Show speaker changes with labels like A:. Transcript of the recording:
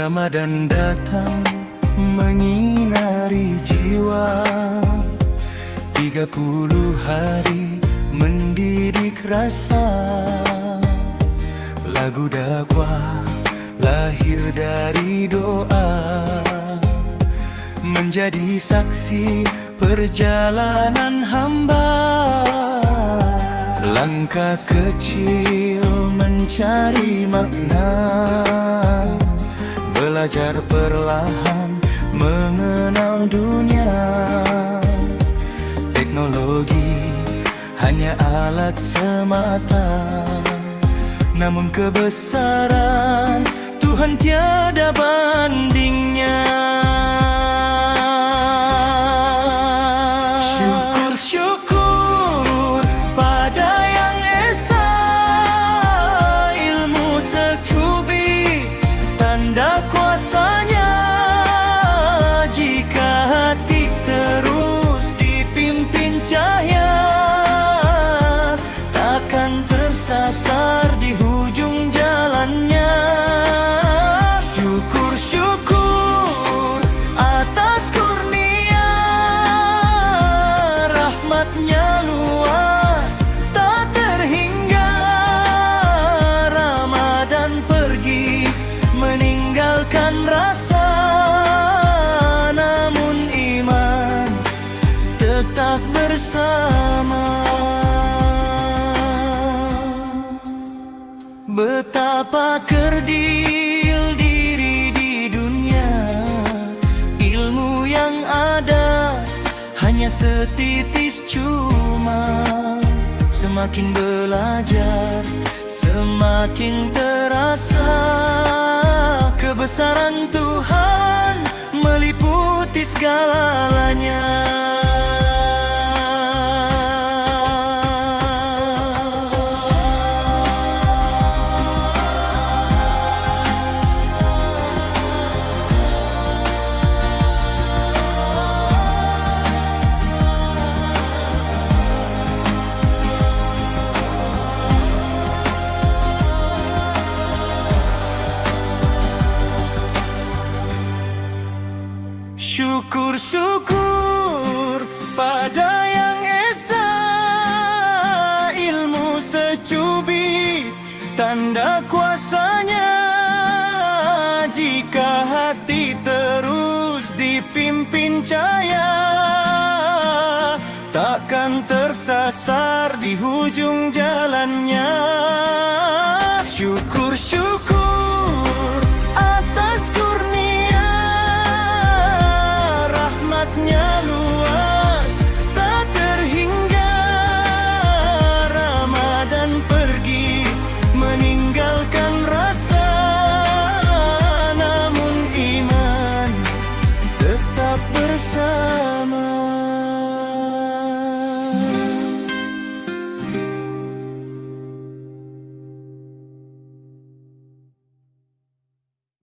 A: Ramadan datang menyinari jiwa, 30 hari mendidik rasa. Lagu dakwah lahir dari doa, menjadi saksi perjalanan hamba. Langkah kecil mencari makna, belajar perlahan mengenal dunia. Teknologi hanya alat semata, namun kebesaran Tuhan tiada bandingnya. Syukur-syukur pada Yang Esa, ilmu secubit tanda kuasanya. Jika hati terus dipimpin cahaya, takkan tersasar di hujung jalannya. Syukur-syukur atas kurnia, rahmatnya luas tak terhingga. Ramadan pergi meninggalkan rasa, namun iman tetap bersama. Betapa kerdil diri di dunia, ilmu yang ada hanya setitis cuma. Semakin belajar, semakin terasa kebesaran Tuhan meliputi segalanya. Syukur-syukur pada Yang Esa, ilmu secubit tanda kuasanya. Jika hati terus dipimpin cahaya, takkan tersasar di hujung jalannya.